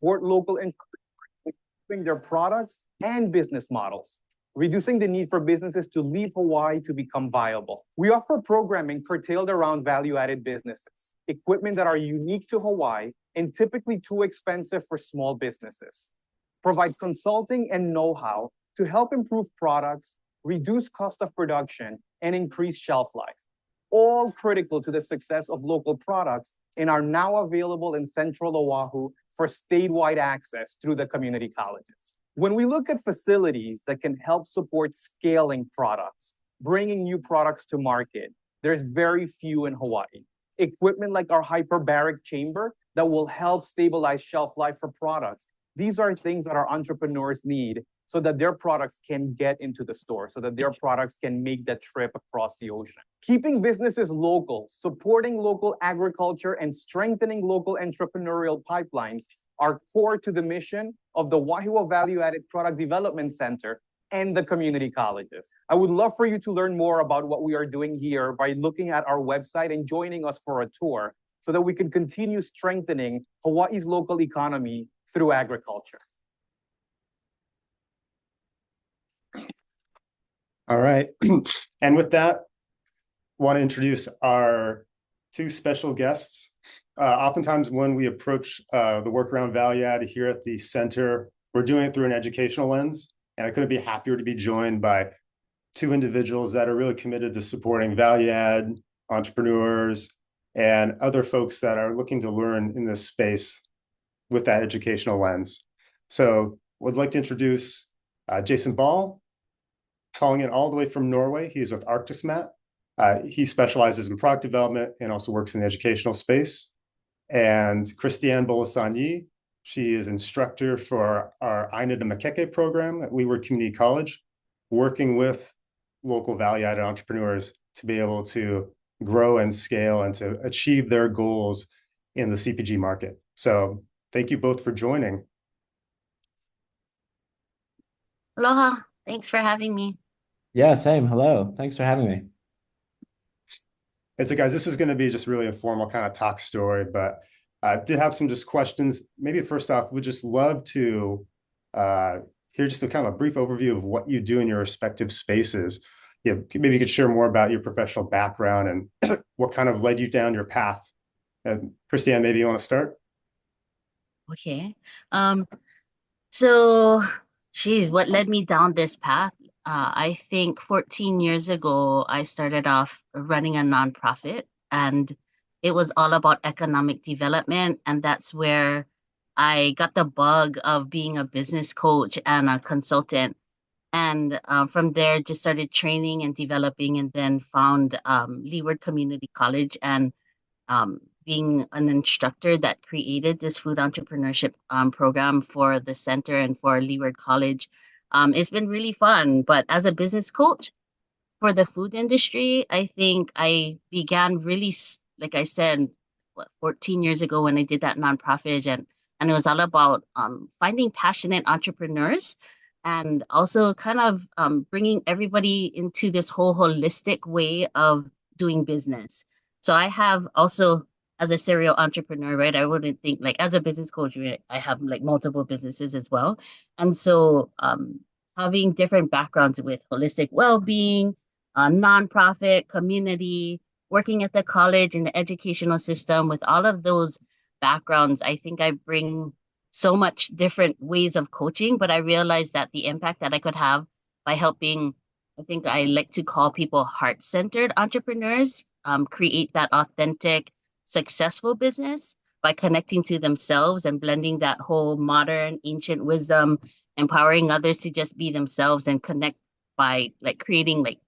support local entrepreneurs their products and business models, reducing the need for businesses to leave Hawaii to become viable. We offer programming curtailed around value-added businesses, equipment that are unique to Hawaii and typically too expensive for small businesses. Provide consulting and know-how to help improve products, reduce cost of production, and increase shelf life, all critical to the success of local products and are now available in Central Oahu for statewide access through the community colleges. When we look at facilities that can help support scaling products, bringing new products to market, there's very few in Hawaii. Equipment like our hyperbaric chamber that will help stabilize shelf life for products. These are things that our entrepreneurs need so that their products can get into the store, so that their products can make that trip across the ocean. Keeping businesses local, supporting local agriculture, and strengthening local entrepreneurial pipelines are core to the mission of the Wahiawa Value-Added Product Development Center and the community colleges. I would love for you to learn more about what we are doing here by looking at our website and joining us for a tour so that we can continue strengthening Hawaii's local economy through agriculture. All right. And with that, I want to introduce our two special guests. Oftentimes when we approach the work around value add here at the center, we're doing it through an educational lens. And I couldn't be happier to be joined by two individuals that are really committed to supporting value add, entrepreneurs, and other folks that are looking to learn in this space with that educational lens. So would like to introduce Jason Ball, calling in all the way from Norway. He's with Artikskmat. He specializes in product development and also works in the educational space. And Christiane Bolosan-Yee, she is instructor for our Āina to Mākeke program at Leeward Community College, working with local value-added entrepreneurs to be able to grow and scale and to achieve their goals in the CPG market. So thank you both for joining. Aloha. Thanks for having me. Yeah, same. Hello. Thanks for having me. And so guys, this is going to be just really informal kind of talk story, but I did have some just questions. Maybe first off, we'd just love to hear just a kind of a brief overview of what you do in your respective spaces. Yeah, maybe you could share more about your professional background and what kind of led you down your path. Christiane, maybe you want to start? Okay. So, geez, what led me down this path? I think 14 years ago, I started off running a nonprofit, and it was all about economic development. And that's where I got the bug of being a business coach and a consultant. And from there, just started training and developing, and then found Leeward Community College and being an instructor that created this food entrepreneurship program for the center and for Leeward College. It's been really fun, but as a business coach for the food industry, I think I began really, like I said, 14 years ago when I did that nonprofit, and it was all about finding passionate entrepreneurs and also kind of bringing everybody into this whole holistic way of doing business. So I have also, as a serial entrepreneur, right, I wouldn't think like as a business coach, right, I have like multiple businesses as well. And so having different backgrounds with holistic well-being, nonprofit, community, working at the college in the educational system, with all of those backgrounds, I think I bring so much different ways of coaching, but I realized that the impact that I could have by helping, I think I like to call people heart-centered entrepreneurs, create that authentic, successful business by connecting to themselves and blending that whole modern, ancient wisdom, empowering others to just be themselves and connect by like creating like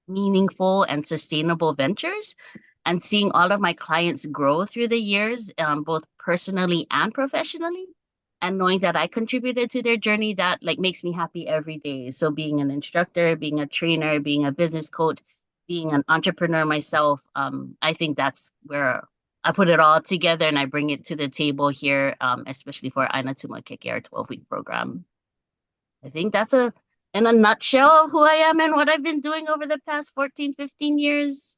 meaningful and sustainable ventures, and seeing all of my clients grow through the years, both personally and professionally, and knowing that I contributed to their journey, that like makes me happy every day. So being an instructor, being a trainer, being a business coach, being an entrepreneur myself, I think that's where I put it all together and I bring it to the table here, especially for Āina to Mākeke, our 12-week program. I think that's in a nutshell of who I am and what I've been doing over the past 14, 15 years.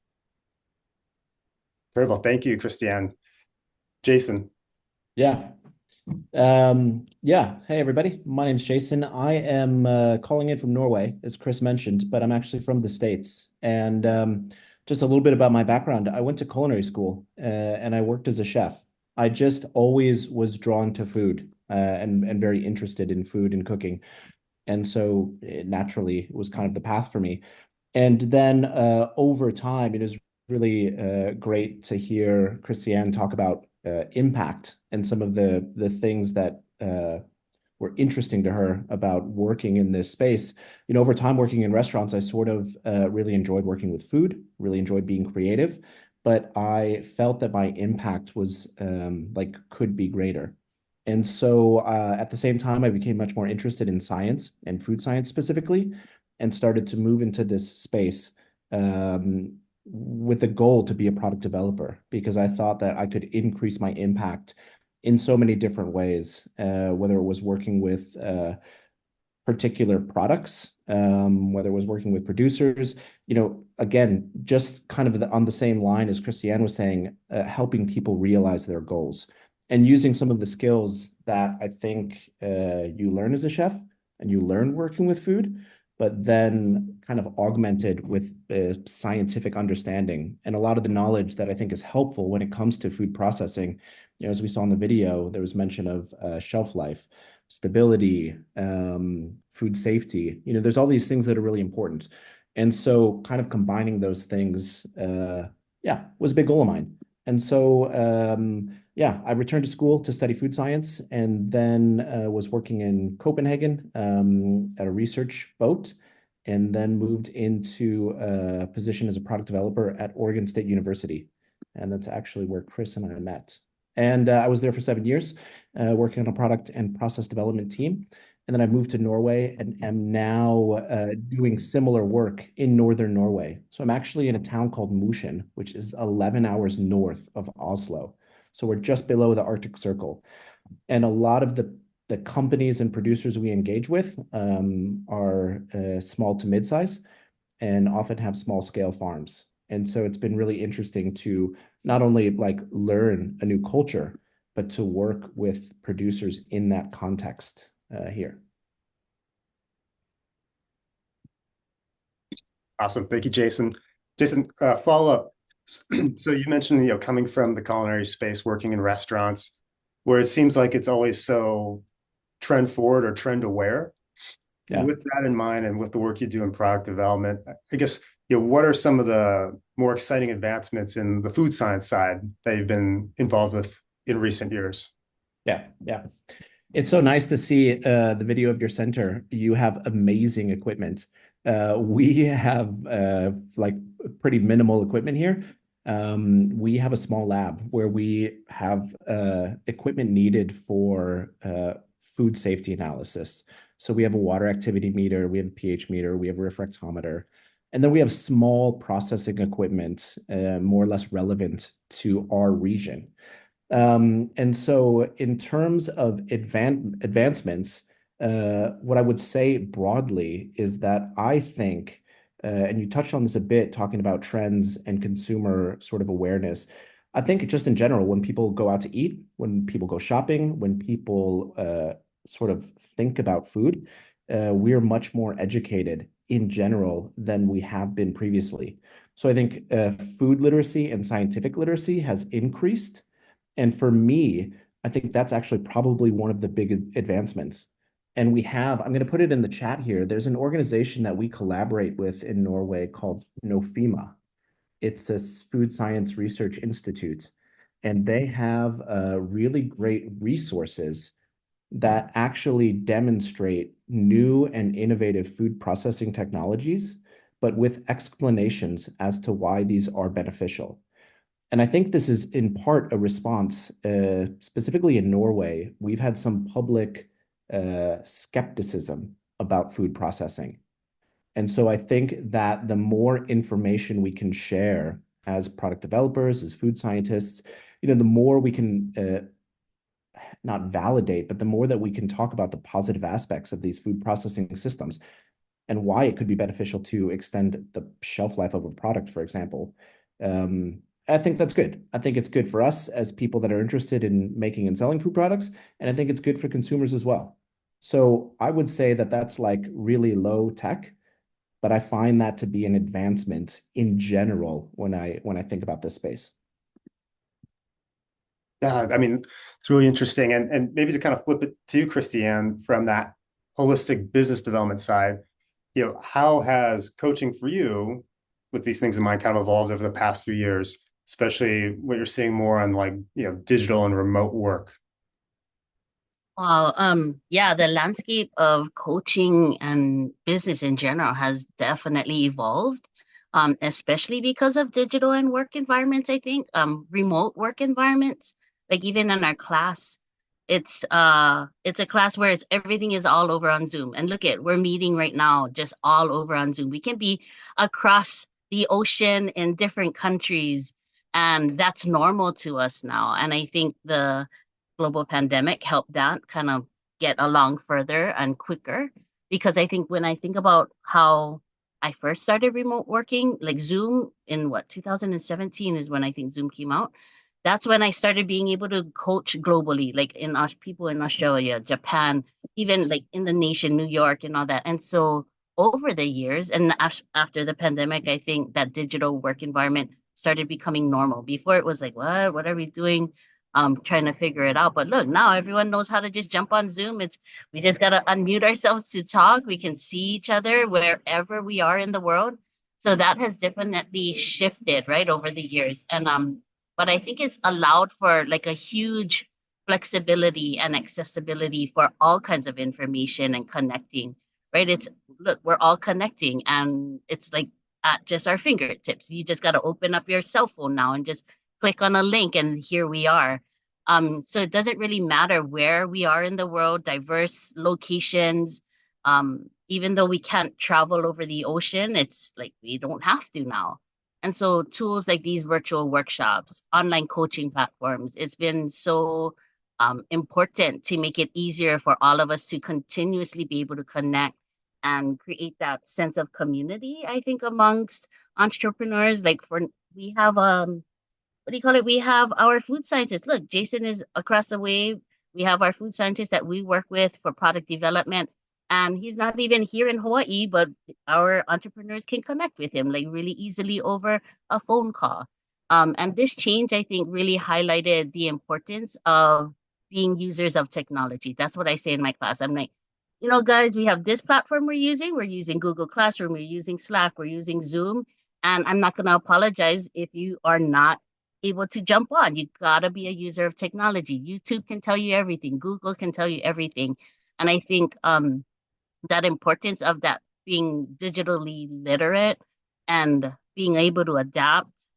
Very well. Thank you, Christiane. Jason. Yeah. Yeah. Hey, everybody. My name's Jason. I am calling in from Norway, as Chris mentioned, but I'm actually from the States. And just a little bit about my background. I went to culinary school and I worked as a chef. I just always was drawn to food and very interested in food and cooking. And so naturally, it was kind of the path for me. And then over time, it is really great to hear Christiane talk about impact and some of the things that were interesting to her about working in this space. You know, over time working in restaurants, I sort of really enjoyed working with food, really enjoyed being creative, but I felt that my impact was like could be greater. And so at the same time, I became much more interested in science and food science specifically, and started to move into this space with the goal to be a product developer because I thought that I could increase my impact in so many different ways, whether it was working with particular products, whether it was working with producers, you know, again, just kind of on the same line as Christiane was saying, helping people realize their goals and using some of the skills that I think you learn as a chef and you learn working with food, but then kind of augmented with scientific understanding and a lot of the knowledge that I think is helpful when it comes to food processing. You know, as we saw in the video, there was mention of shelf life, stability, food safety. You know, there's all these things that are really important. And so kind of combining those things, yeah, was a big goal of mine. And so, yeah, I returned to school to study food science and then was working in Copenhagen at a research boat, and then moved into a position as a product developer at Oregon State University. And that's actually where Chris and I met. And I was there for 7 years, working on a product and process development team. And then I moved to Norway and am now doing similar work in northern Norway. So I'm actually in a town called Mosjøen, which is 11 hours north of Oslo. So we're just below the Arctic Circle. And a lot of the companies and producers we engage with are small to mid-size and often have small scale farms. And so it's been really interesting to not only like learn a new culture, but to work with producers in that context here. Awesome. Thank you, Jason. Jason, follow up. So you mentioned, you know, coming from the culinary space, working in restaurants, where it seems like it's always so trend forward or trend aware. Yeah. With that in mind, and with the work you do in product development, I guess, you know, what are some of the more exciting advancements in the food science side that you've been involved with in recent years? Yeah, yeah. It's so nice to see the video of your center. You have amazing equipment. We have like pretty minimal equipment here. We have a small lab where we have equipment needed for food safety analysis. So we have a water activity meter, we have a pH meter, we have a refractometer, and then we have small processing equipment, more or less relevant to our region. And so in terms of advancements, what I would say broadly is that I think, and you touched on this a bit, talking about trends and consumer sort of awareness. I think just in general, when people go out to eat, when people go shopping, when people sort of think about food, we're much more educated in general than we have been previously. So I think food literacy and scientific literacy has increased. And for me, I think that's actually probably one of the big advancements. And we have, I'm going to put it in the chat here. There's an organization that we collaborate with in Norway called Nofima. It's a food science research institute, and they have really great resources that actually demonstrate new and innovative food processing technologies, but with explanations as to why these are beneficial. And I think this is in part a response, specifically in Norway, we've had some public skepticism about food processing. And so I think that the more information we can share as product developers, as food scientists, you know, the more we can not validate, but the more that we can talk about the positive aspects of these food processing systems and why it could be beneficial to extend the shelf life of a product, for example. I think that's good. I think it's good for us as people that are interested in making and selling food products, and I think it's good for consumers as well. So I would say that that's like really low tech, but I find that to be an advancement in general when I think about this space. Yeah, I mean, it's really interesting. And maybe to kind of flip it to you, Christiane, from that holistic business development side, how has coaching for you with these things in mind kind of evolved over the past few years, especially what you're seeing more on like, digital and remote work? Well, yeah, the landscape of coaching and business in general has definitely evolved, especially because of digital and work environments, I think, remote work environments. Like even in our class, it's a class where everything is all over on Zoom. And look at, we're meeting right now just all over on Zoom. We can be across the ocean in different countries, and that's normal to us now. And I think the global pandemic helped that kind of get along further and quicker. Because I think when I think about how I first started remote working, like Zoom in 2017 is when I think Zoom came out. That's when I started being able to coach globally, like in people in Australia, Japan, even like in the nation, New York, and all that. And so over the years, and after the pandemic, I think that digital work environment started becoming normal. Before it was like, what are we doing? Trying to figure it out. But look, now everyone knows how to just jump on Zoom. We just gotta unmute ourselves to talk. We can see each other wherever we are in the world. So that has definitely shifted, right, over the years. And but I think it's allowed for like a huge flexibility and accessibility for all kinds of information and connecting, right? Look, we're all connecting and it's like at just our fingertips. You just got to open up your cell phone now and just click on a link and here we are. So it doesn't really matter where we are in the world, diverse locations. Even though we can't travel over the ocean, it's like we don't have to now. And so tools like these virtual workshops, online coaching platforms, it's been so important to make it easier for all of us to continuously be able to connect and create that sense of community, I think, amongst entrepreneurs. Like we have what do you call it? We have our food scientists. Look, Jason is across the way. We have our food scientist that we work with for product development. And he's not even here in Hawaii, but our entrepreneurs can connect with him like really easily over a phone call. And this change, I think, really highlighted the importance of being users of technology. That's what I say in my class. I'm like, guys, we have this platform we're using. We're using Google Classroom. We're using Slack. We're using Zoom. And I'm not going to apologize if you are not able to jump on. You gotta be a user of technology. YouTube can tell you everything. Google can tell you everything. And I think that importance of that being digitally literate and being able to adapt,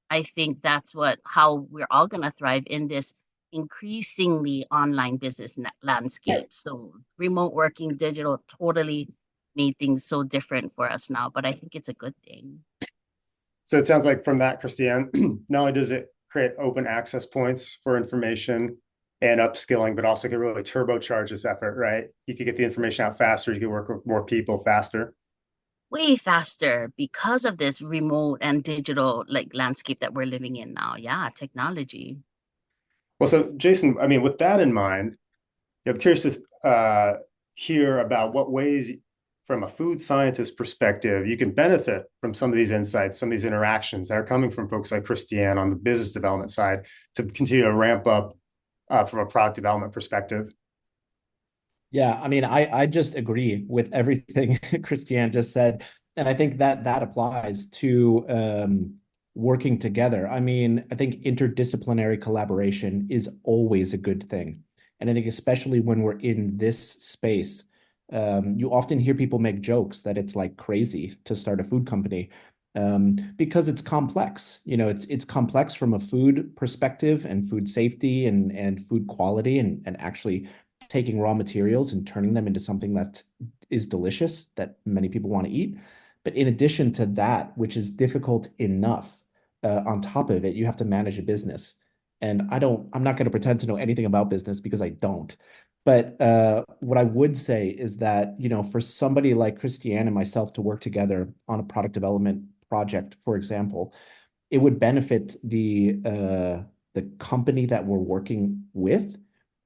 I think that's how we're all gonna thrive in this increasingly online business landscape. So remote working, digital totally made things so different for us now, but I think it's a good thing. So it sounds like from that, Christiane, not only does it create open access points for information and upskilling, but also can really turbocharge this effort, right? You could get the information out faster. You could work with more people faster. Way faster because of this remote and digital like landscape that we're living in now. Yeah, technology. Well, so Jason, I mean, with that in mind, I'm curious to hear about what ways, from a food scientist perspective, you can benefit from some of these insights, some of these interactions that are coming from folks like Christiane on the business development side to continue to ramp up from a product development perspective. Yeah, I mean, I just agree with everything Christiane just said, and I think that applies to working together. I mean, I think interdisciplinary collaboration is always a good thing, and I think especially when we're in this space, you often hear people make jokes that it's like crazy to start a food company because it's complex. It's complex from a food perspective and food safety and food quality and actually taking raw materials and turning them into something that is delicious that many people want to eat. But in addition to that, which is difficult enough, on top of it, you have to manage a business. And I'm not going to pretend to know anything about business because I don't. But what I would say is that, for somebody like Christiane and myself to work together on a product development project, for example, it would benefit the company that we're working with.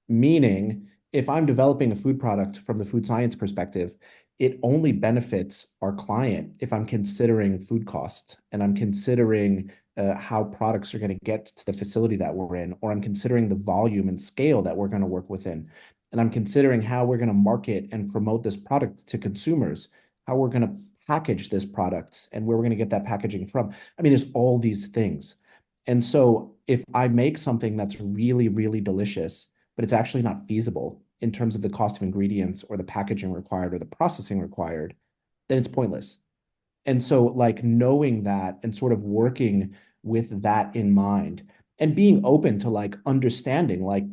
Meaning, if I'm developing a food product from the food science perspective, it only benefits our client if I'm considering food costs and I'm considering how products are going to get to the facility that we're in, or I'm considering the volume and scale that we're going to work within. And I'm considering how we're going to market and promote this product to consumers, how we're going to package this product, and where we're going to get that packaging from. I mean, there's all these things. And so if I make something that's really, really delicious, but it's actually not feasible in terms of the cost of ingredients or the packaging required or the processing required, then it's pointless. And so like knowing that and sort of working with that in mind and being open to like understanding like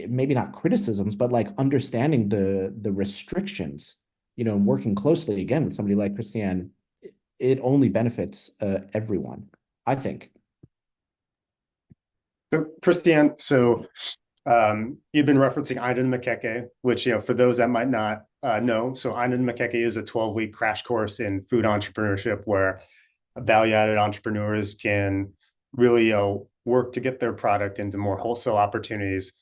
maybe not criticisms, but like understanding the restrictions, and working closely again with somebody like Christiane, it only benefits everyone, I think. So Christiane, you've been referencing Āina and Mākeke, which, for those that might not know, so Āina and Mākeke is a 12-week crash course in food entrepreneurship where value-added entrepreneurs can really work to get their product into more wholesale opportunities,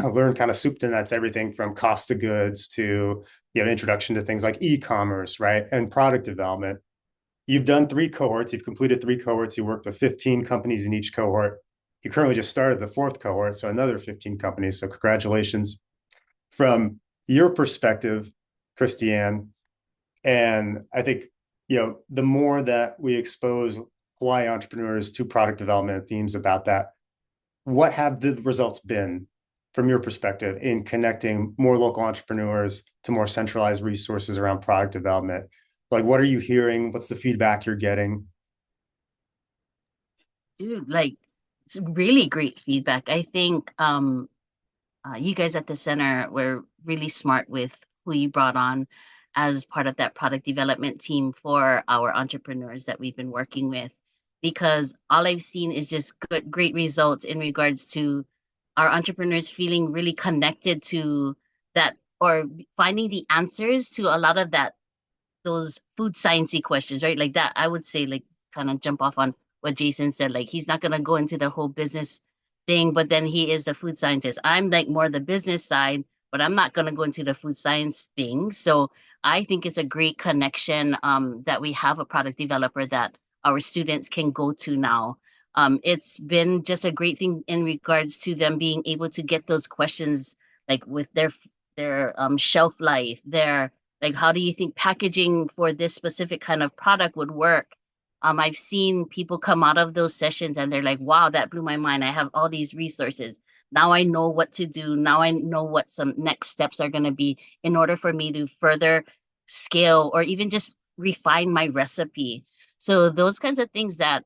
learn kind of soup to nuts, everything from cost of goods to introduction to things like e-commerce, right, and product development. You've done 3 cohorts. You've completed 3 cohorts. You worked with 15 companies in each cohort. You currently just started the 4th cohort, so another 15 companies. So congratulations. From your perspective, Christiane, and I think, the more that we expose Hawaii entrepreneurs to product development and themes about that, what have the results been from your perspective in connecting more local entrepreneurs to more centralized resources around product development? Like, what are you hearing? What's the feedback you're getting? Dude, like, it's really great feedback. I think you guys at the center were really smart with who you brought on as part of that product development team for our entrepreneurs that we've been working with, because all I've seen is just great results in regards to our entrepreneurs feeling really connected to that, or finding the answers to a lot of those food sciencey questions, right? Like that, I would say, like, kind of jump off on what Jason said. Like, he's not gonna go into the whole business thing, but then he is the food scientist. I'm like more the business side, but I'm not gonna go into the food science thing. So I think it's a great connection that we have a product developer that our students can go to now. It's been just a great thing in regards to them being able to get those questions, like with their shelf life, their, like, how do you think packaging for this specific kind of product would work? I've seen people come out of those sessions and they're like, wow, that blew my mind. I have all these resources. Now I know what to do. Now I know what some next steps are going to be in order for me to further scale or even just refine my recipe. So those kinds of things that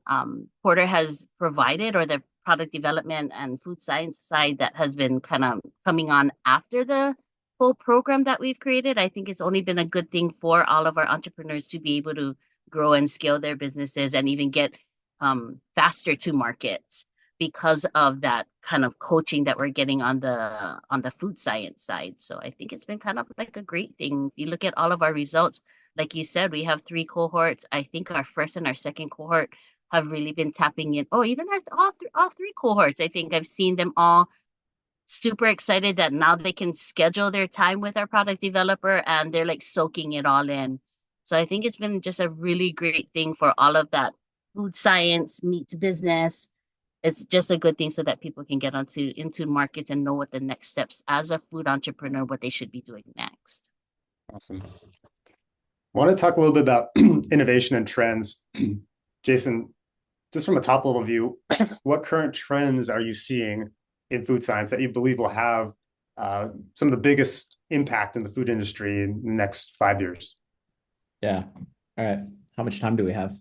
Porter has provided, or the product development and food science side that has been kind of coming on after the whole program that we've created, I think it's only been a good thing for all of our entrepreneurs to be able to grow and scale their businesses and even get faster to markets because of that kind of coaching that we're getting on the food science side. So I think it's been kind of like a great thing. If you look at all of our results, like you said, we have 3 cohorts. I think our first and our second cohort have really been tapping in. Oh, even at all three cohorts, I think I've seen them all super excited that now they can schedule their time with our product developer and they're like soaking it all in. So I think it's been just a really great thing for all of that food science meets business. It's just a good thing so that people can get into markets and know what the next steps as a food entrepreneur, what they should be doing next. Awesome. I want to talk a little bit about innovation and trends. Jason, just from a top level view, what current trends are you seeing in food science that you believe will have some of the biggest impact in the food industry in the next 5 years? Yeah. All right. How much time do we have?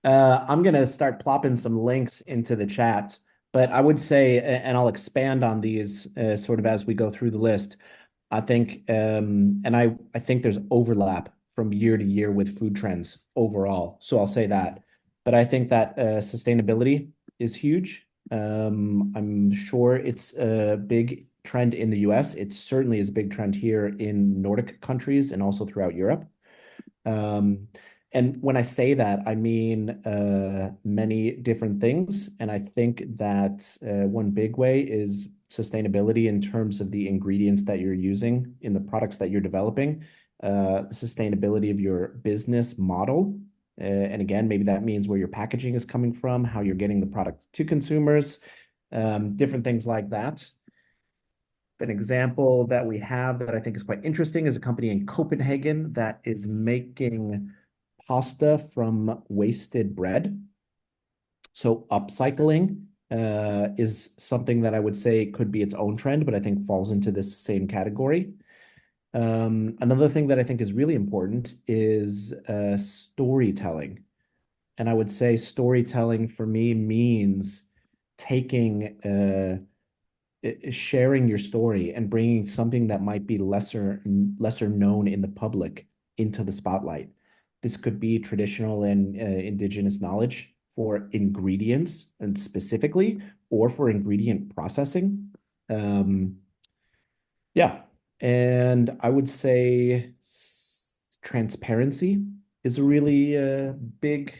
I'm going to start plopping some links into the chat, but I would say, and I'll expand on these sort of as we go through the list. I think, and I think there's overlap from year to year with food trends overall. So I'll say that. But I think that sustainability is huge. I'm sure it's a big trend in the US. It certainly is a big trend here in Nordic countries and also throughout Europe. And when I say that, I mean many different things. And I think that one big way is sustainability in terms of the ingredients that you're using in the products that you're developing, sustainability of your business model. And again, maybe that means where your packaging is coming from, how you're getting the product to consumers, different things like that. An example that we have that I think is quite interesting is a company in Copenhagen that is making pasta from wasted bread. So upcycling is something that I would say could be its own trend, but I think falls into this same category. Another thing that I think is really important is storytelling. And I would say storytelling for me means taking sharing your story and bringing something that might be lesser known in the public into the spotlight. This could be traditional and indigenous knowledge for ingredients and specifically, or for ingredient processing. Yeah, and I would say transparency is a really big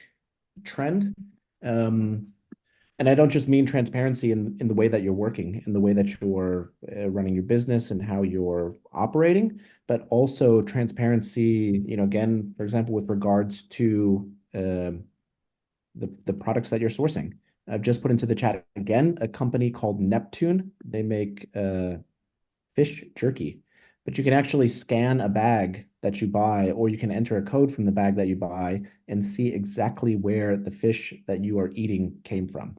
trend. And I don't just mean transparency in the way that you're working, in the way that you're running your business and how you're operating, but also transparency, again, for example, with regards to the products that you're sourcing. I've just put into the chat again, a company called Neptune. They make fish jerky, but you can actually scan a bag that you buy, or you can enter a code from the bag that you buy and see exactly where the fish that you are eating came from.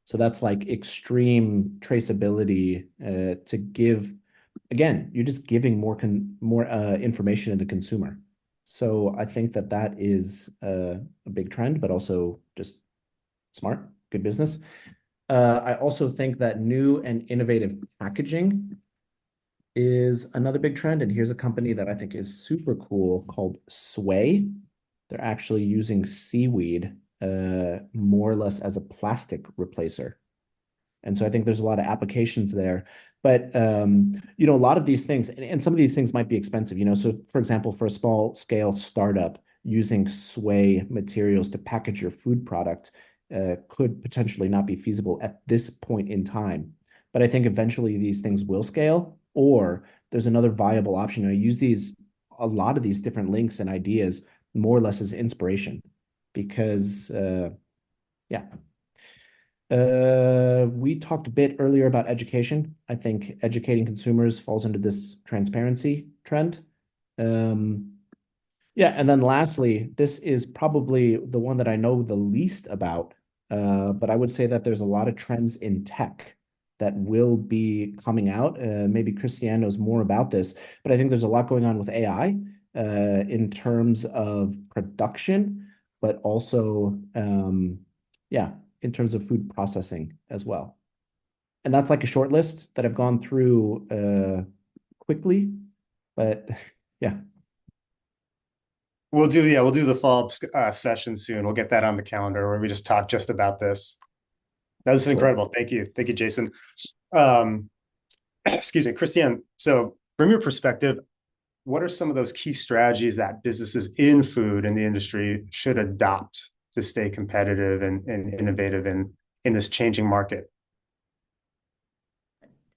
So that's like extreme traceability to give, again, you're just giving more information to the consumer. So I think that is a big trend, but also just smart, good business. I also think that new and innovative packaging is another big trend. And here's a company that I think is super cool called Sway. They're actually using seaweed more or less as a plastic replacer. And so I think there's a lot of applications there. But, a lot of these things, and some of these things might be expensive, So for example, for a small scale startup, using Sway materials to package your food product could potentially not be feasible at this point in time. But I think eventually these things will scale, or there's another viable option. I use a lot of these different links and ideas more or less as inspiration, because we talked a bit earlier about education. I think educating consumers falls into this transparency trend. And then lastly, this is probably the one that I know the least about, but I would say that there's a lot of trends in tech that will be coming out. Maybe Christiane knows more about this, but I think there's a lot going on with AI in terms of production, but also, in terms of food processing as well. And that's like a short list that I've gone through quickly, but yeah. We'll do the follow-up session soon. We'll get that on the calendar where we just talk just about this. That was incredible. Thank you, Jason. Excuse me, Christiane. So from your perspective, what are some of those key strategies that businesses in food and the industry should adopt to stay competitive and innovative in this changing market?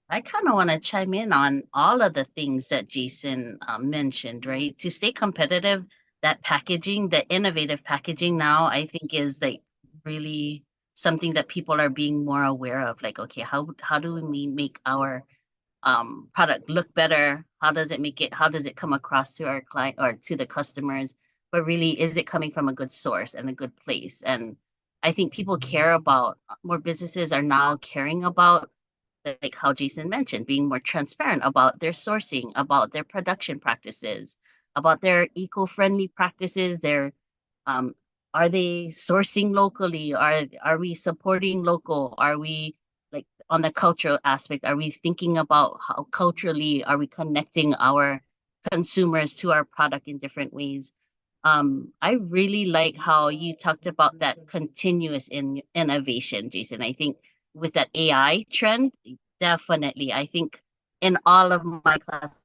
I kind of want to chime in on all of the things that Jason mentioned, right? To stay competitive, that packaging, the innovative packaging now, I think is like really something that people are being more aware of. Like, okay, how do we make our product look better? How does it come across to our client or to the customers? But really, is it coming from a good source and a good place? And I think people care about, more businesses are now caring about, like how Jason mentioned, being more transparent about their sourcing, about their production practices, about their eco-friendly practices. Are they sourcing locally? Are we supporting local? Are we, like, on the cultural aspect, are we thinking about how culturally are we connecting our consumers to our product in different ways? I really like how you talked about that continuous innovation, Jason. I think with that AI trend, definitely. I think in all of my classes,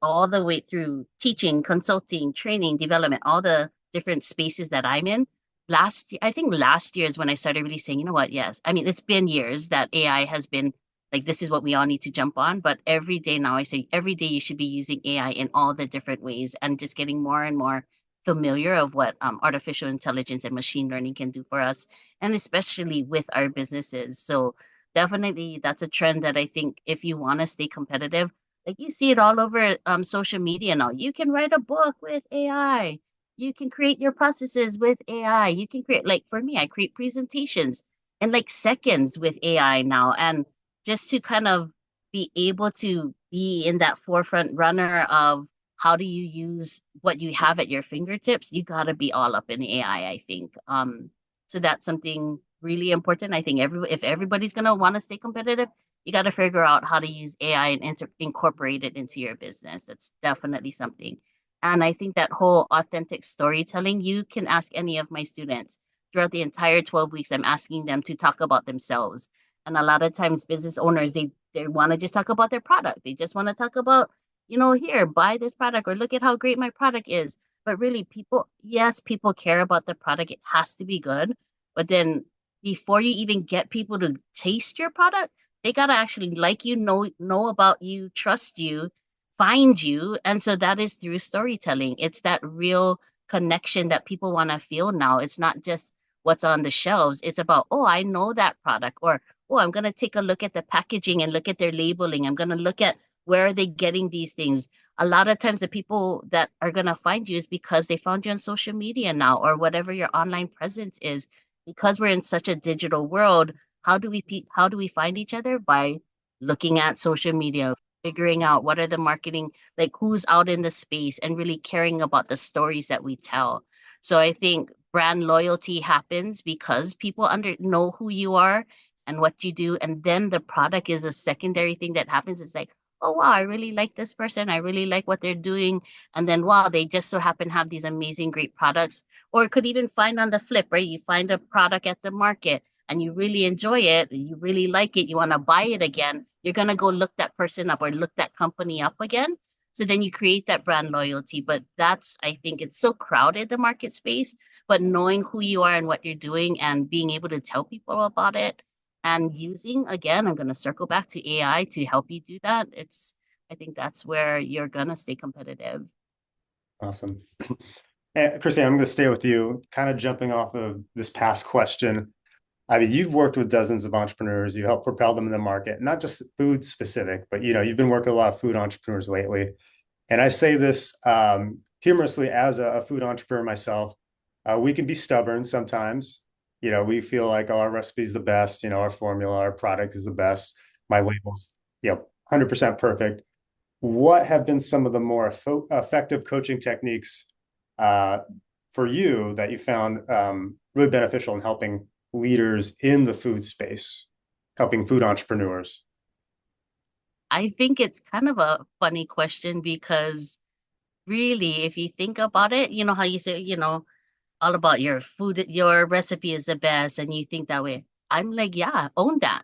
all the way through teaching, consulting, training, development, all the different spaces that I'm in. I think last year is when I started really saying, you know what, yes. I mean, it's been years that AI has been like, this is what we all need to jump on. But every day now I say, every day you should be using AI in all the different ways and just getting more and more familiar of what artificial intelligence and machine learning can do for us, and especially with our businesses. So definitely that's a trend that I think if you want to stay competitive, like you see it all over social media now. You can write a book with AI. You can create your processes with AI. You can create, like for me, I create presentations in like seconds with AI now. And just to kind of be able to be in that forefront runner of how do you use what you have at your fingertips, you got to be all up in AI, I think. So that's something really important. I think if everybody's going to want to stay competitive, you got to figure out how to use AI and incorporate it into your business. That's definitely something. And I think that whole authentic storytelling, you can ask any of my students throughout the entire 12 weeks. I'm asking them to talk about themselves. And a lot of times business owners, they want to just talk about their product. They just want to talk about, here, buy this product or look at how great my product is. But really, yes, people care about the product. It has to be good. But then before you even get people to taste your product, they gotta actually like you, know about you, trust you, find you. And so that is through storytelling. It's that real connection that people want to feel now. It's not just what's on the shelves. It's about, oh, I know that product, or oh, I'm gonna take a look at the packaging and look at their labeling. I'm gonna look at where are they getting these things. A lot of times the people that are gonna find you is because they found you on social media now, or whatever your online presence is. Because we're in such a digital world, how do we find each other? By looking at social media, figuring out what are the marketing, like who's out in the space, and really caring about the stories that we tell. So I think brand loyalty happens because people know who you are and what you do, and then the product is a secondary thing that happens. It's like, oh wow, I really like this person, I really like what they're doing, and then wow, they just so happen to have these amazing great products. Or it could even find on the flip, right? You find a product at the market and you really enjoy it, you really like it, you want to buy it again, you're going to go look that person up or look that company up again. So then you create that brand loyalty. But I think it's so crowded, the market space, but knowing who you are and what you're doing and being able to tell people about it and using, again, I'm going to circle back to AI to help you do that. I think that's where you're going to stay competitive. Awesome. And Christiane, I'm going to stay with you, kind of jumping off of this past question. I mean, you've worked with dozens of entrepreneurs. You help propel them in the market, not just food specific, but you've been working with a lot of food entrepreneurs lately. And I say this humorously as a food entrepreneur myself. We can be stubborn sometimes. We feel like, oh, our recipe is the best. Our formula, our product is the best. My label's 100% perfect. What have been some of the more effective coaching techniques for you that you found really beneficial in helping leaders in the food space, helping food entrepreneurs? I think it's kind of a funny question because really, if you think about it, you know how you say, all about your food, your recipe is the best, and you think that way. I'm like, yeah, own that.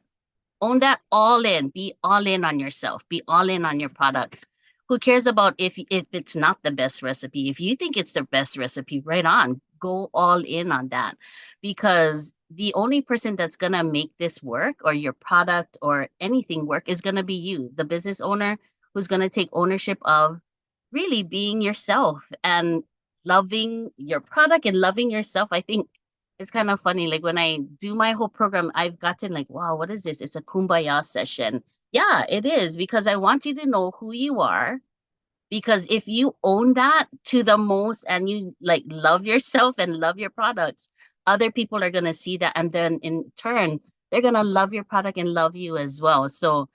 Own that all in. Be all in on yourself. Be all in on your product. Who cares about if it's not the best recipe? If you think it's the best recipe, right on. Go all in on that. Because the only person that's going to make this work, or your product or anything work, is going to be you, the business owner, who's going to take ownership of really being yourself and loving your product and loving yourself. I think it's kind of funny. Like when I do my whole program, I've gotten like, wow, what is this? It's a kumbaya session. Yeah, it is, because I want you to know who you are. Because if you own that to the most and you like love yourself and love your products, other people are going to see that. And then in turn, they're going to love your product and love you as well. So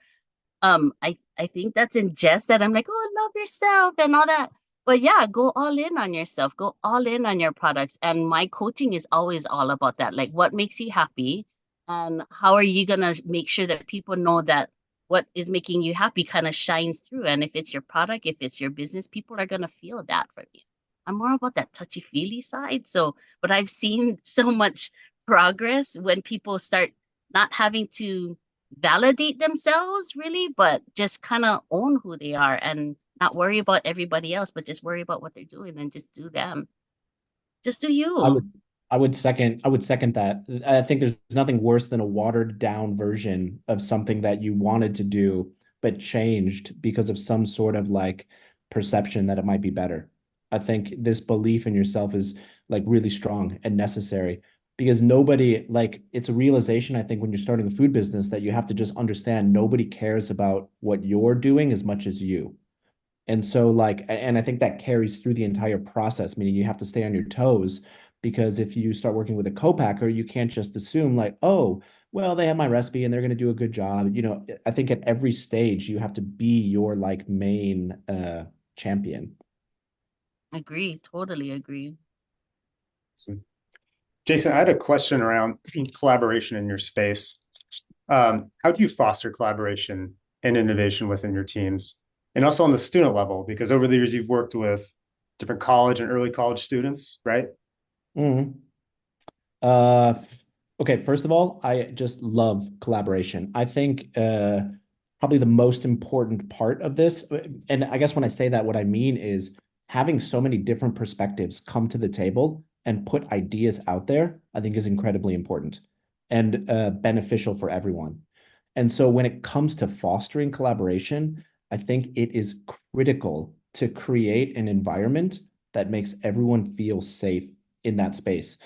I think that's in jest that I'm like, oh, love yourself and all that. But yeah, go all in on yourself, go all in on your products. And my coaching is always all about that. Like, what makes you happy? And how are you going to make sure that people know that what is making you happy kind of shines through? And if it's your product, if it's your business, people are going to feel that from you. I'm more about that touchy-feely side. So, but I've seen so much progress when people start not having to validate themselves really, but just kind of own who they are and Not worry about everybody else, but just worry about what they're doing and just do them. Just do I you. would I would second that. I think there's nothing worse than a watered down version of something that you wanted to do but changed because of some sort of like perception that it might be better. I think this belief in yourself is like really strong and necessary because nobody like it's a realization I think when you're starting a food business that you have to just understand nobody cares about what you're doing as much as you. And so like, and I think that carries through the entire process, meaning you have to stay on your toes because if you start working with a co-packer, you can't just assume like, oh, well, they have my recipe and they're going to do a good job. You know, I think at every stage you have to be your like main champion. Agree. Totally agree. So, Jason, I had a question around collaboration in your space. How do you foster collaboration and innovation within your teams? And also on the student level, because over the years you've worked with different college and early college students, right? Mhm. Uh, okay, first of all, I just love collaboration. I think probably the most important part of this, and I guess when I say that, what I mean is having so many different perspectives come to the table and put ideas out there, I think is incredibly important and beneficial for everyone. And so when it comes to fostering collaboration, I think it is critical to create an environment that makes everyone feel safe in that space.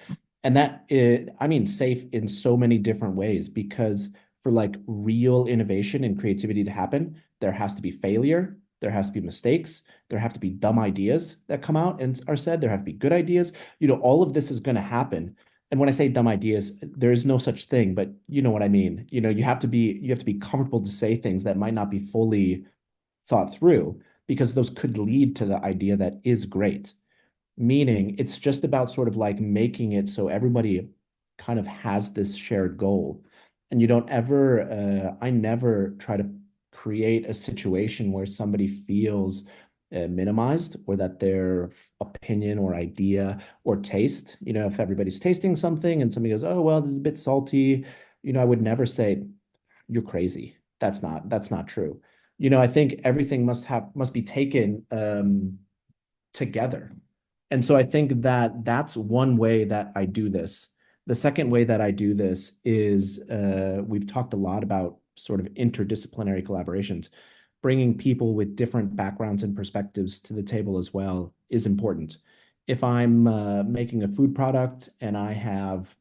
And that is, I mean, safe in so many different ways because for like real innovation and creativity to happen, there has to be failure, there has to be mistakes, there have to be dumb ideas that come out and are said, there have to be good ideas. You know, all of this is going to happen. And when I say dumb ideas, there is no such thing, but you know what I mean. You know, you have to be comfortable to say things that might not be fully thought through because those could lead to the idea that is great. Meaning it's just about sort of like making it so everybody kind of has this shared goal. And you don't ever, I never try to create a situation where somebody feels minimized or that their opinion or idea or taste, you know, if everybody's tasting something and somebody goes, oh, well, this is a bit salty, you know, I would never say, you're crazy. That's not true. You know, I think everything must be taken together. And so I think that that's one way that I do this. The second way that I do this is we've talked a lot about sort of interdisciplinary collaborations. Bringing people with different backgrounds and perspectives to the table as well is important. If I'm making a food product and I have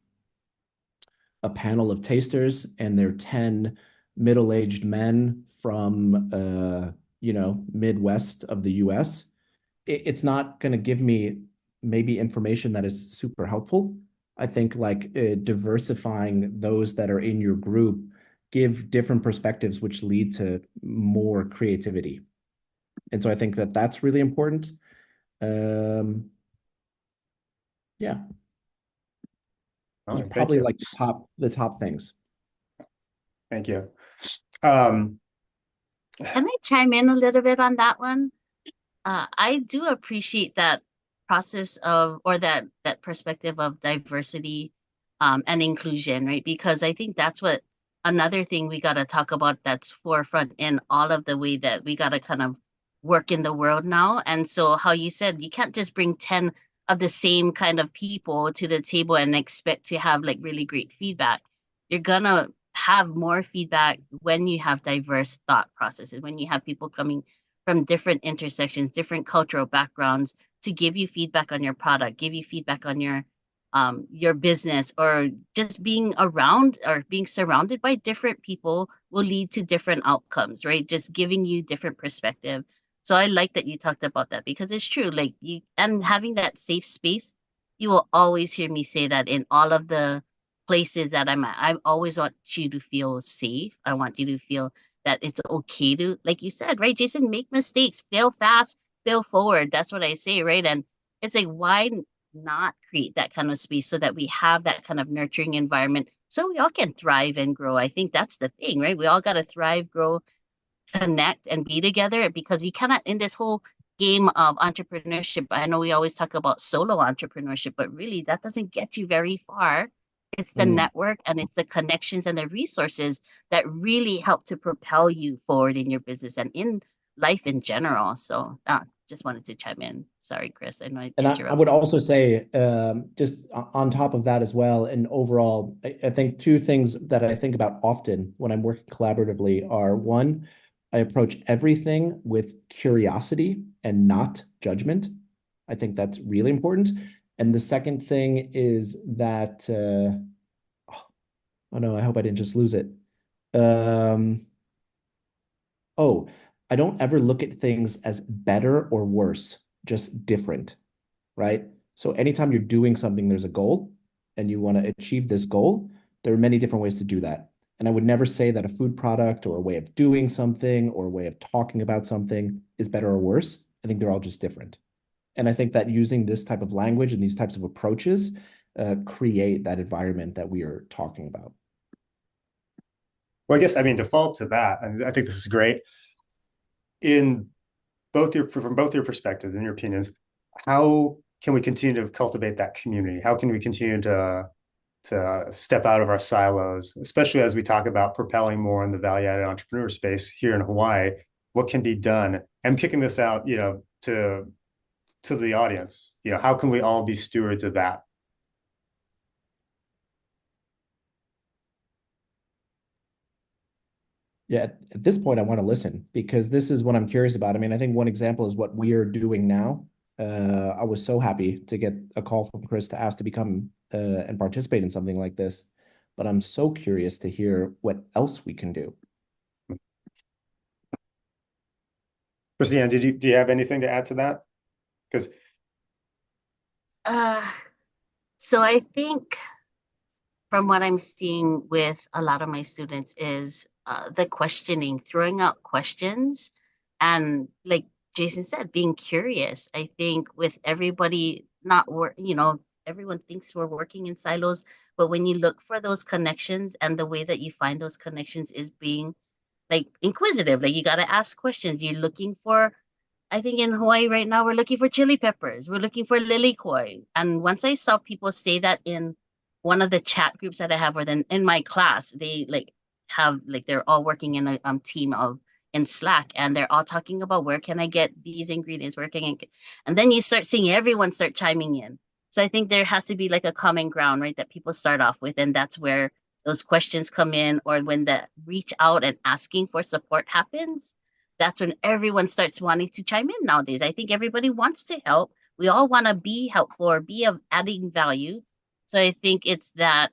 a panel of tasters and they're 10 middle-aged men from you know, Midwest of the US, it's not going to give me maybe information that is super helpful. I think like diversifying those that are in your group give different perspectives, which lead to more creativity. And so I think that that's really important. Um, yeah, All those are right, thank probably you. like the top things. Thank you. Um, Can I chime in a little bit on that one? I do appreciate that process of or that perspective of diversity and inclusion, right? Because I think that's what another thing we got to talk about that's forefront in all of the way that we got to kind of work in the world now. And so how you said you can't just bring 10 of the same kind of people to the table and expect to have like really great feedback. You're gonna have more feedback when you have diverse thought processes, when you have people coming from different intersections, different cultural backgrounds to give you feedback on your product, give you feedback on your business, or just being around or being surrounded by different people will lead to different outcomes, right? Just giving you different perspective. So I like that you talked about that because it's true. Like you and having that safe space, you will always hear me say that in all of the places that I'm at. I always want you to feel safe. I want you to feel that it's okay to, like you said, right, Jason, make mistakes, fail fast, fail forward. That's what I say, right? And it's like, why not create that kind of space so that we have that kind of nurturing environment so we all can thrive and grow? I think that's the thing, right? We all got to thrive, grow, connect, and be together because you cannot, in this whole game of entrepreneurship, I know we always talk about solo entrepreneurship, but really that doesn't get you very far. It's the Mm. network and it's the connections and the resources that really help to propel you forward in your business and in life in general. So just wanted to chime in. Sorry, Chris, I know I And I interrupted. would also say, just on top of that as well, and overall, I think two things that I think about often when I'm working collaboratively are, one, I approach everything with curiosity and not judgment. I think that's really important. And the second thing is that, oh no, I hope I didn't just lose it. Oh, I don't ever look at things as better or worse, just different, right? So anytime you're doing something, there's a goal and you want to achieve this goal, there are many different ways to do that. And I would never say that a food product or a way of doing something or a way of talking about something is better or worse. I think they're all just different. And I think that using this type of language and these types of approaches create that environment that we are talking about. Well, I guess, I mean, to follow up to that, and I think this is great. From both your perspectives and your opinions, how can we continue to cultivate that community? How can we continue to step out of our silos, especially as we talk about propelling more in the value-added entrepreneur space here in Hawaii? What can be done? I'm kicking this out, to the audience. How can we all be stewards of that? Yeah, at this point, I want to listen because this is what I'm curious about. I mean, I think one example is what we are doing now. I was so happy to get a call from Chris to ask to become and participate in something like this, but I'm so curious to hear what else we can do. Christiane, do you have anything to add to that? Because So I think from what I'm seeing with a lot of my students is the questioning, throwing out questions, and like Jason said, being curious. I think with everybody not work, everyone thinks we're working in silos, but when you look for those connections and the way that you find those connections is being like inquisitive, like you got to ask questions. You're looking for, I think in Hawaii right now, we're looking for chili peppers. We're looking for lilikoi. And once I saw people say that in one of the chat groups that I have, or then in my class, they they're all working in a team of in Slack, and they're all talking about where can I get these ingredients, where can I get, and then you start seeing everyone start chiming in. So I think there has to be like a common ground, right, that people start off with, and that's where those questions come in, or when the reach out and asking for support happens, that's when everyone starts wanting to chime in nowadays. I think everybody wants to help. We all want to be helpful or be of adding value. So I think it's that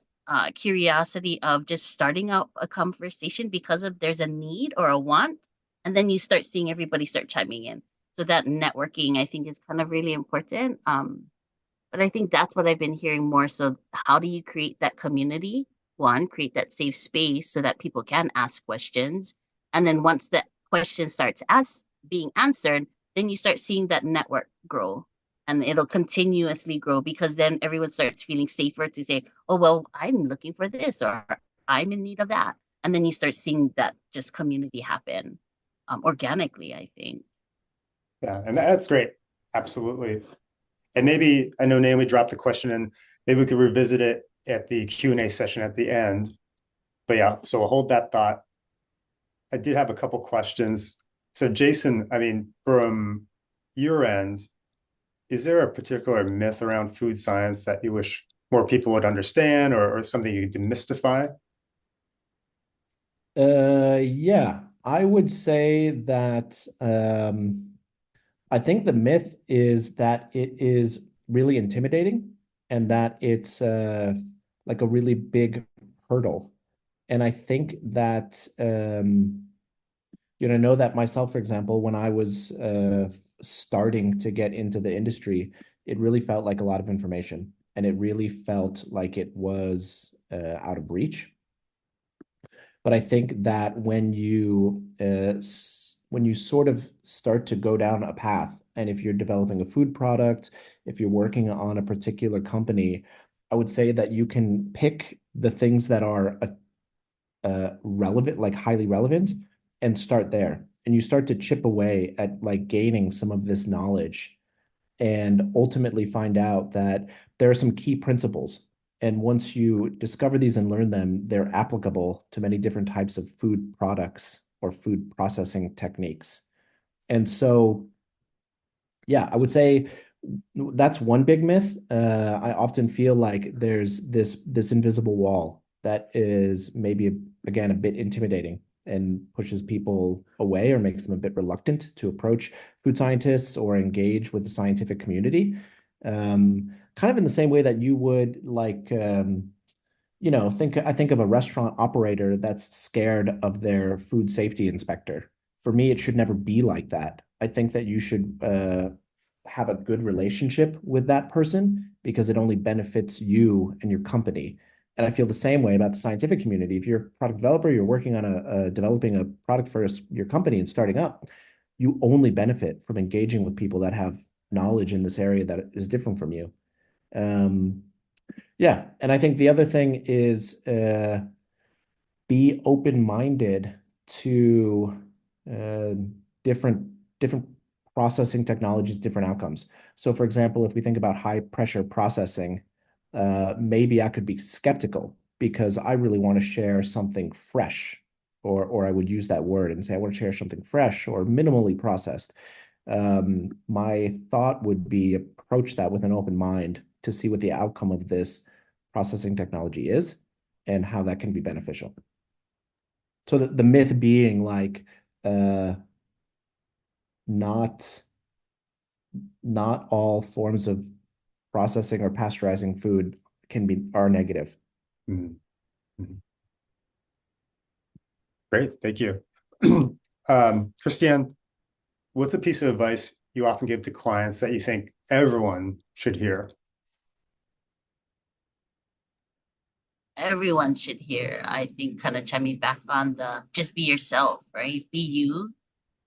curiosity of just starting out a conversation because of there's a need or a want, and then you start seeing everybody start chiming in. So that networking, I think, is kind of really important. But I think that's what I've been hearing more. So how do you create that community? One, create that safe space so that people can ask questions. And then once the question starts being answered, then you start seeing that network grow. And it'll continuously grow because then everyone starts feeling safer to say, oh, well, I'm looking for this or I'm in need of that. And then you start seeing that just community happen organically, I think. yeah, and that's great. Absolutely. And maybe, I know Naomi dropped the question and maybe we could revisit it at the Q&A session at the end. But yeah, so we'll hold that thought. I did have a couple questions. So Jason, I mean, from your end, is there a particular myth around food science that you wish more people would understand, or something you could demystify? Yeah, I would say that I think the myth is that it is really intimidating and that it's like a really big hurdle. And I think that know that myself, for example, when I was starting to get into the industry, it really felt like a lot of information, and it really felt like it was out of reach. But I think that when you sort of start to go down a path, and if you're developing a food product, if you're working on a particular company, I would say that you can pick the things that are relevant, like highly relevant, and start there. And you start to chip away at like gaining some of this knowledge and ultimately find out that there are some key principles. And once you discover these and learn them, they're applicable to many different types of food products or food processing techniques. And so, yeah, I would say that's one big myth. I often feel like there's this invisible wall that is maybe, again, a bit intimidating and pushes people away or makes them a bit reluctant to approach food scientists or engage with the scientific community. Kind of in the same way that you would like, I think of a restaurant operator that's scared of their food safety inspector. For me, it should never be like that. I think that you should have a good relationship with that person because it only benefits you and your company. And I feel the same way about the scientific community. If you're a product developer, you're working on developing a product for your company and starting up, you only benefit from engaging with people that have knowledge in this area that is different from you. Yeah, and I think the other thing is be open-minded to uh, different processing technologies, different outcomes. So, for example, if we think about high pressure processing, maybe I could be skeptical because I really want to share something fresh, or I would use that word and say I want to share something fresh or minimally processed. My thought would be approach that with an open mind to see what the outcome of this processing technology is and how that can be beneficial. So the myth being like not all forms of processing or pasteurizing food are negative. Mm-hmm. Mm-hmm. Great, thank you. Christiane, what's a piece of advice you often give to clients that you think everyone should hear? Everyone should hear, I think, kind of chiming back on the just be yourself, right? Be you,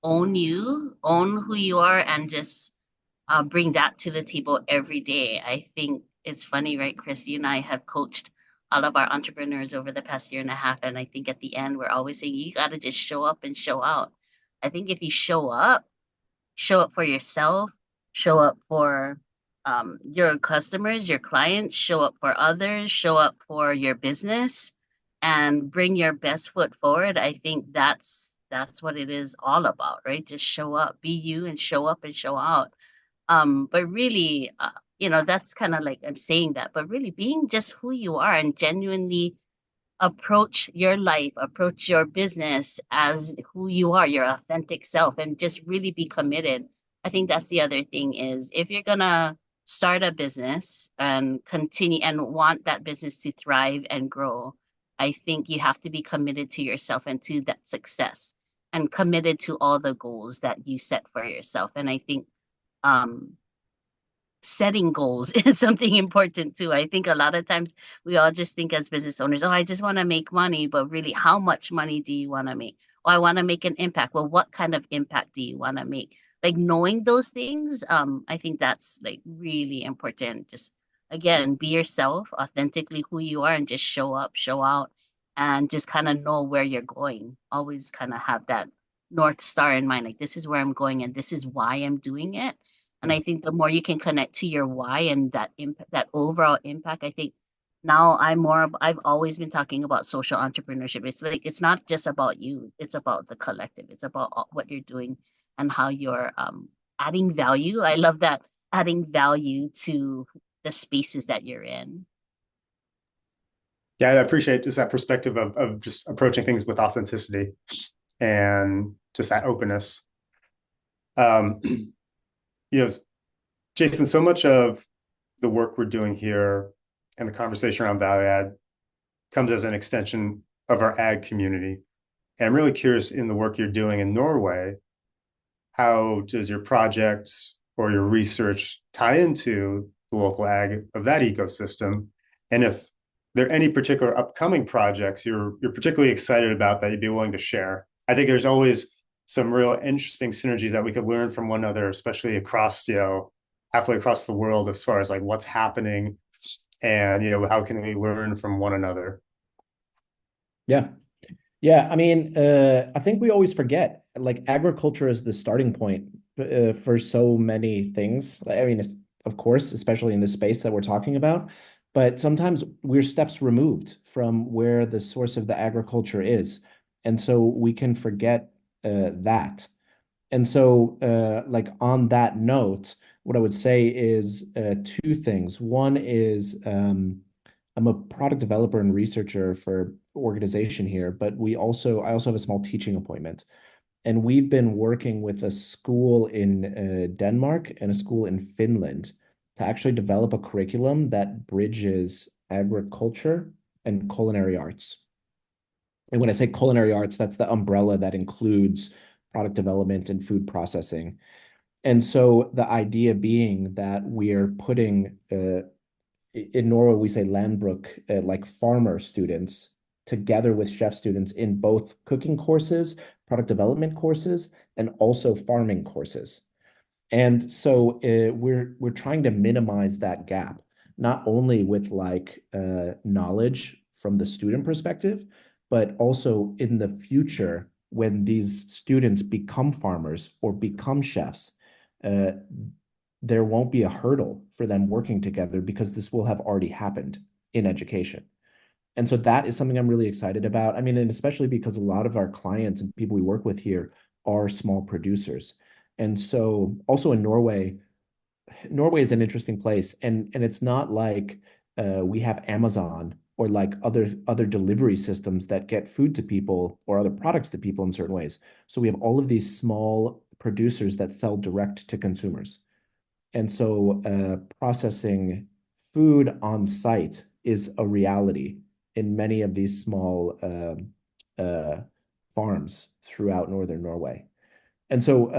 own who you are, and just bring that to the table every day. I think it's funny, right, Chris? You and I have coached all of our entrepreneurs over the past year and a half. And I think at the end, we're always saying, you got to just show up and show out. I think if you show up for yourself, show up for your customers, your clients, show up for others, show up for your business, and bring your best foot forward. I think that's what it is all about, right? Just show up, be you, and show up and show out. But really, that's kind of like I'm saying that, but really being just who you are and genuinely approach your life, approach your business as who you are, your authentic self, and just really be committed. I think that's the other thing is if you're gonna start a business and continue and want that business to thrive and grow, I think you have to be committed to yourself and to that success and committed to all the goals that you set for yourself. And I think um setting goals is something important too. I think a lot of times we all just think as business owners, oh, I just want to make money, but really, how much money do you want to make? Oh, I want to make an impact. Well, what kind of impact do you want to make? Like knowing those things, I think that's like really important. Just again, be yourself, authentically who you are, and just show up, show out, and just kind of know where you're going. Always kind of have that North Star in mind. Like this is where I'm going and this is why I'm doing it. And I think the more you can connect to your why and that impact, that overall impact, I think now I've always been talking about social entrepreneurship. It's like, it's not just about you, it's about the collective. It's about what you're doing and how you're adding value. I love that, adding value to the spaces that you're in. Yeah, I appreciate just that perspective of just approaching things with authenticity and just that openness. Jason, so much of the work we're doing here and the conversation around value add comes as an extension of our ag community. And I'm really curious in the work you're doing in Norway, how does your projects or your research tie into the local ag of that ecosystem? And if there are any particular upcoming projects you're particularly excited about that you'd be willing to share? I think there's always some real interesting synergies that we could learn from one another, especially across, halfway across the world as far as like what's happening and, how can we learn from one another? Yeah. Yeah. I mean, I think we always forget like agriculture is the starting point for so many things. I mean, of course, especially in the space that we're talking about, but sometimes we're steps removed from where the source of the agriculture is. And so we can forget that. And so, like on that note, what I would say is two things. One is I'm a product developer and researcher for organization here, but I also have a small teaching appointment. And we've been working with a school in Denmark and a school in Finland to actually develop a curriculum that bridges agriculture and culinary arts. And when I say culinary arts, that's the umbrella that includes product development and food processing. And so the idea being that we're putting, in Norway, we say landbruk, like farmer students together with chef students in both cooking courses, product development courses, and also farming courses. And so we're trying to minimize that gap, not only with like knowledge from the student perspective, but also in the future when these students become farmers or become chefs, uh, there won't be a hurdle for them working together because this will have already happened in education. And so that is something I'm really excited about. I mean, and especially because a lot of our clients and people we work with here are small producers. And so also in Norway, Norway is an interesting place, and it's not like we have Amazon or like other delivery systems that get food to people or other products to people in certain ways. So we have all of these small producers that sell direct to consumers. And so processing food on site is a reality in many of these small farms throughout northern Norway. And so,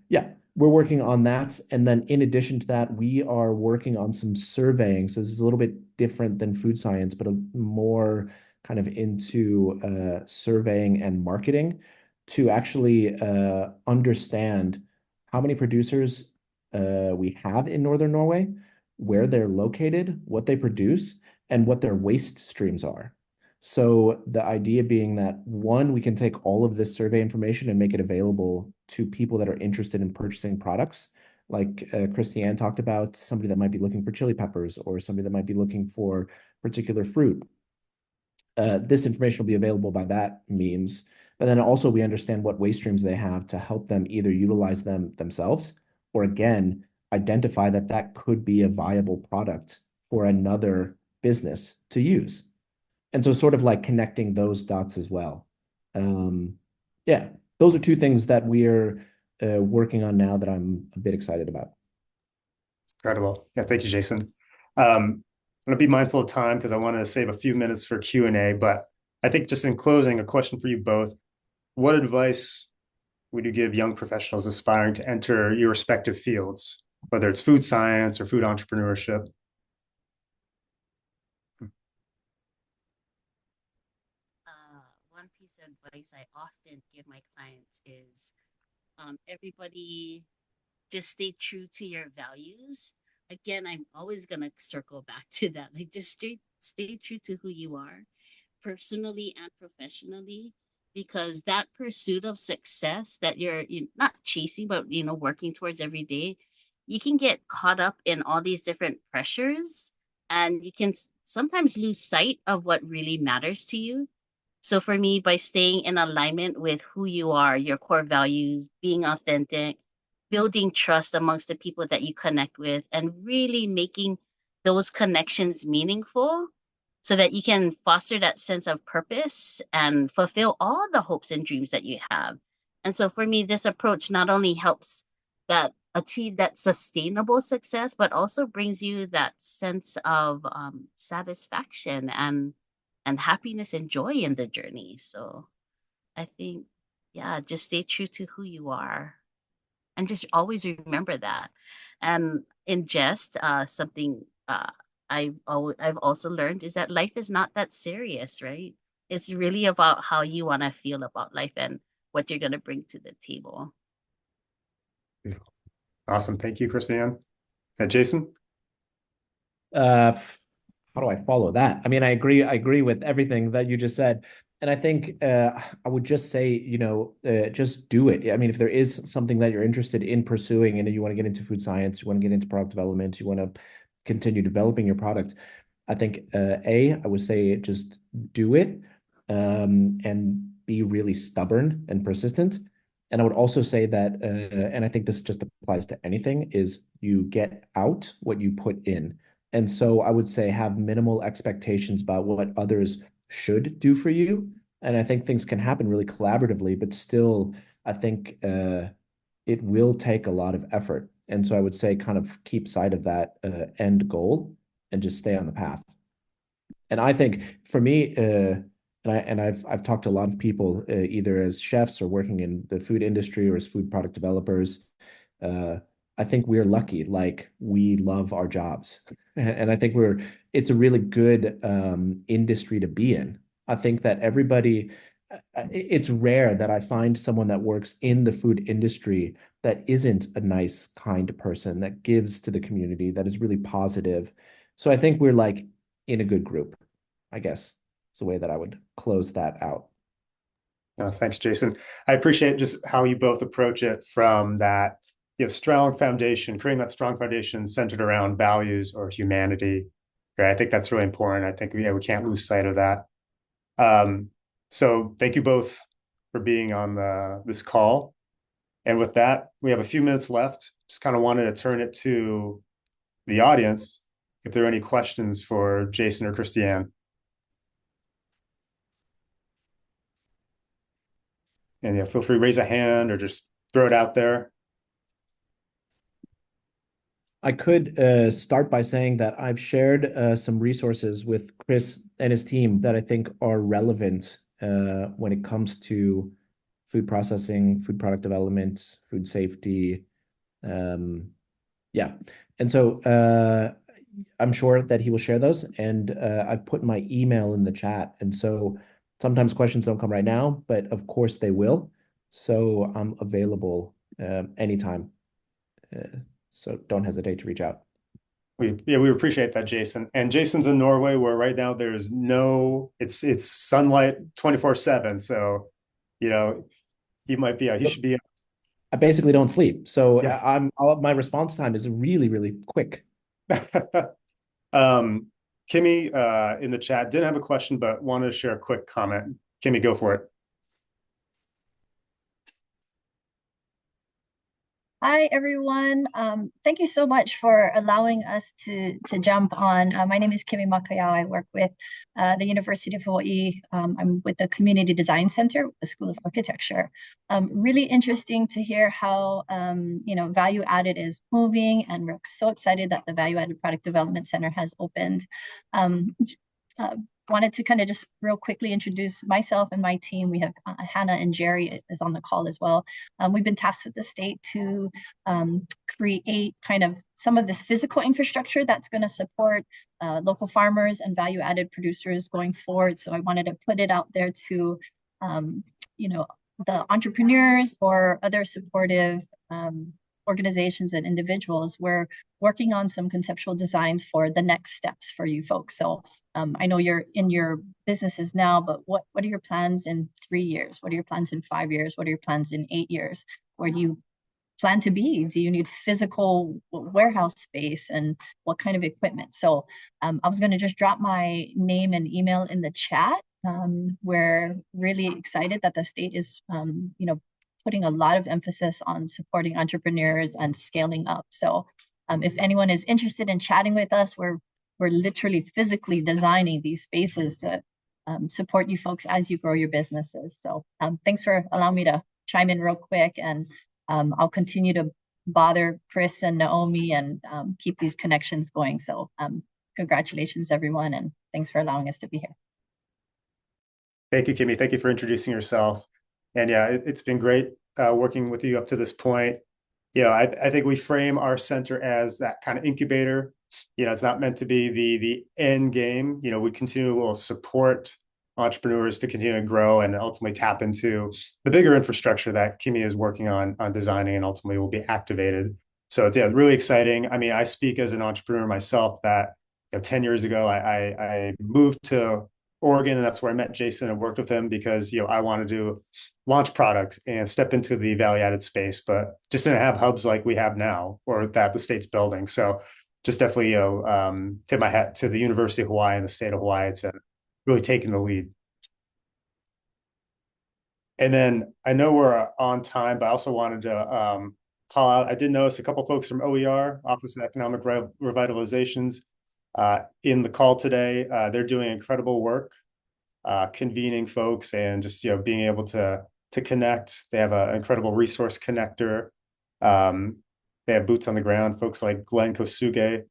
yeah, we're working on that. And then in addition to that, we are working on some surveying. So this is a little bit different than food science, but more kind of into surveying and marketing to actually understand how many producers we have in northern Norway, where they're located, what they produce, and what their waste streams are. So the idea being that one, we can take all of this survey information and make it available to people that are interested in purchasing products. Like Christiane talked about, somebody that might be looking for chili peppers or somebody that might be looking for particular fruit. This information will be available by that means. But then also we understand what waste streams they have to help them either utilize them themselves or again, identify that that could be a viable product for another business to use. And so sort of like connecting those dots as well. Yeah, those are two things that we're working on now that I'm a bit excited about. It's incredible. Yeah, thank you, Jason. I'm going to be mindful of time because I want to save a few minutes for Q&A, but I think just in closing, a question for you both. What advice would you give young professionals aspiring to enter your respective fields, whether it's food science or food entrepreneurship? One piece of advice I often give my clients is everybody just stay true to your values. Again, I'm always going to circle back to that. Like just stay true to who you are personally and professionally, because that pursuit of success that you're not chasing, but working towards every day, you can get caught up in all these different pressures and you can sometimes lose sight of what really matters to you. So for me, by staying in alignment with who you are, your core values, being authentic, building trust amongst the people that you connect with, and really making those connections meaningful so that you can foster that sense of purpose and fulfill all the hopes and dreams that you have. And so for me, this approach not only helps that achieve that sustainable success, but also brings you that sense of satisfaction and happiness and joy in the journey. So I think, yeah, just stay true to who you are and just always remember that. And in jest, something I've also learned is that life is not that serious, right? It's really about how you want to feel about life and what you're going to bring to the table. Awesome. Thank you, Christiane. Jason? How do I follow that? I mean, I agree with everything that you just said. And I think I would just say, just do it. I mean, if there is something that you're interested in pursuing and you want to get into food science, you want to get into product development, you want to continue developing your product, I think I would say just do it and be really stubborn and persistent. And I would also say that, and I think this just applies to anything, is you get out what you put in. And so I would say have minimal expectations about what others should do for you. And I think things can happen really collaboratively, but still, I think it will take a lot of effort. And so I would say kind of keep sight of that end goal and just stay on the path. And I think for me, I've talked to a lot of people, either as chefs or working in the food industry or as food product developers. I think we're lucky, like we love our jobs, and I think it's a really good industry to be in. I think that everybody, it's rare that I find someone that works in the food industry that isn't a nice, kind person that gives to the community, that is really positive. So I think we're like in a good group, I guess. It's the way that I would close that out. Thanks, Jason. I appreciate just how you both approach it from that, strong foundation, creating that strong foundation centered around values or humanity. Right? I think that's really important. I think we can't lose sight of that. So thank you both for being on this call. And with that, we have a few minutes left. Just kind of wanted to turn it to the audience if there are any questions for Jason or Christiane. And yeah, feel free to raise a hand or just throw it out there. I could start by saying that I've shared some resources with Chris and his team that I think are relevant when it comes to food processing, food product development, food safety. Yeah. And so I'm sure that he will share those. And I've put my email in the chat. And so sometimes questions don't come right now, but of course they will. So I'm available anytime. So don't hesitate to reach out. We appreciate that, Jason. And Jason's in Norway, where right now there's it's sunlight 24/7. So, he might be he should be. I basically don't sleep, so yeah. My response time is really, really quick. Kimmy in the chat didn't have a question, but wanted to share a quick comment. Kimmy, go for it. Hi, everyone. Thank you so much for allowing us to jump on. My name is Kimmy Mākeke. I work with the University of Hawaiʻi. I'm with the Community Design Center, the School of Architecture. Really interesting to hear how value added is moving, and we're so excited that the Value Added Product Development Center has opened. Wanted to kind of just real quickly introduce myself and my team. We have Hannah and Jerry is on the call as well. We've been tasked with the state to create kind of some of this physical infrastructure that's going to support local farmers and value-added producers going forward. So I wanted to put it out there to, the entrepreneurs or other supportive organizations and individuals. We're working on some conceptual designs for the next steps for you folks. So I know you're in your businesses now, but what are your plans in 3 years? What are your plans in 5 years? What are your plans in 8 years? Where do you plan to be? Do you need physical warehouse space, and what kind of equipment? So I was going to just drop my name and email in the chat. We're really excited that the state is, putting a lot of emphasis on supporting entrepreneurs and scaling up. So if anyone is interested in chatting with us, we're literally physically designing these spaces to support you folks as you grow your businesses. So thanks for allowing me to chime in real quick, and I'll continue to bother Chris and Naomi and keep these connections going. So congratulations, everyone, and thanks for allowing us to be here. Thank you, Kimmy. Thank you for introducing yourself. And yeah, it's been great working with you up to this point. I think we frame our center as that kind of incubator. It's not meant to be the end game. We will support entrepreneurs to continue to grow and ultimately tap into the bigger infrastructure that Kimmy is working on designing and ultimately will be activated. So it's really exciting. I mean, I speak as an entrepreneur myself that 10 years ago, I moved to Oregon, and that's where I met Jason and worked with him because I wanted to launch products and step into the value-added space, but just didn't have hubs like we have now or that the state's building. So just definitely tip my hat to the University of Hawaii and the state of Hawaii to really taking the lead. And then I know we're on time, but I also wanted to call out, I did notice a couple folks from OER, Office of Economic Revitalizations, in the call today. They're doing incredible work, convening folks and just, being able to connect. They have an incredible resource connector. They have boots on the ground, folks like Glenn Kosuge,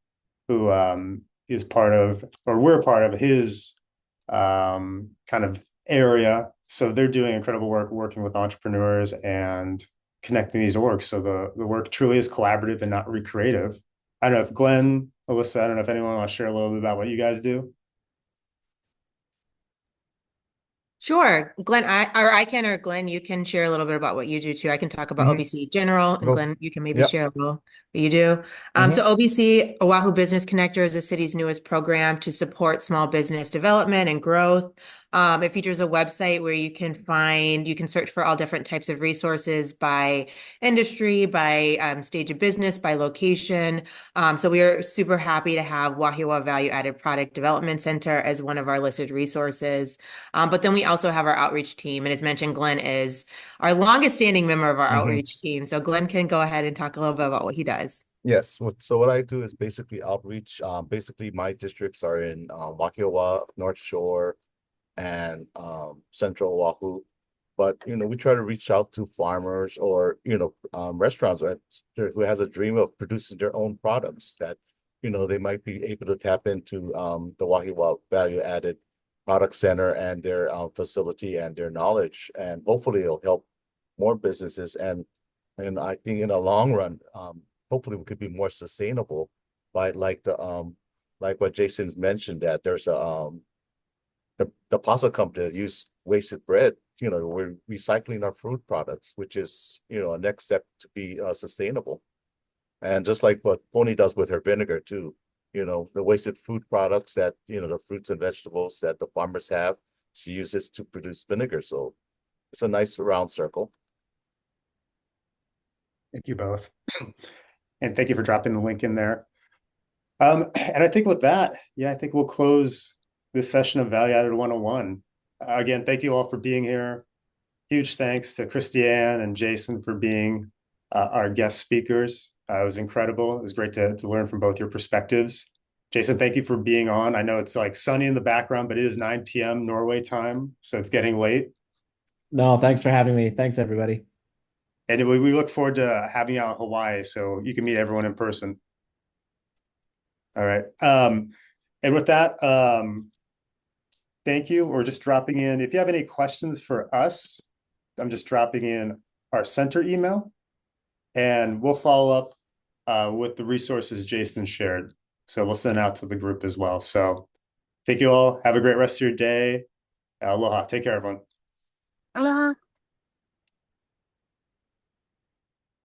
who is part of, or we're part of his kind of area. So they're doing incredible work working with entrepreneurs and connecting these orgs. So the work truly is collaborative and not recreative. I don't know if Glenn, Alyssa, I don't know if anyone wants to share a little bit about what you guys do. Sure. Glenn, I can, or Glenn, you can share a little bit about what you do too. I can talk about OBC general, and Glenn, you can maybe share a little what you do. So OBC, Oahu Business Connector, is the city's newest program to support small business development and growth. It features a website where you can search for all different types of resources by industry, by stage of business, by location. So we are super happy to have Wahiawa Value Added Product Development Center as one of our listed resources. But then we also have our outreach team. And as mentioned, Glenn is our longest standing member of our outreach team. So Glenn can go ahead and talk a little bit about what he does. Yes. So what I do is basically outreach. Basically, my districts are in Wahiawa, North Shore, and Central Oahu. But, we try to reach out to farmers or, restaurants who has a dream of producing their own products that, they might be able to tap into the Wahiawa Value Added Product Center and their facility and their knowledge. And hopefully it'll help more businesses. And I think in the long run, hopefully we could be more sustainable by like what Jason's mentioned, that there's the pasta company that use wasted bread. We're recycling our fruit products, which is, a next step to be sustainable. And just like what Pony does with her vinegar too, the wasted food products that, the fruits and vegetables that the farmers have, she uses to produce vinegar. So it's a nice round circle. Thank you both. And thank you for dropping the link in there. And I think with that, I think we'll close this session of Value Added 101. Again, thank you all for being here. Huge thanks to Christiane and Jason for being our guest speakers. It was incredible. It was great to learn from both your perspectives. Jason, thank you for being on. I know it's like sunny in the background, but it is 9 p.m. Norway time, so it's getting late. No, thanks for having me. Thanks, everybody. Anyway, we look forward to having you out in Hawaii so you can meet everyone in person. All right. And with that, thank you. We're just dropping in. If you have any questions for us, I'm just dropping in our center email, and we'll follow up with the resources Jason shared. So we'll send out to the group as well. So thank you all. Have a great rest of your day. Aloha. Take care, everyone. Aloha.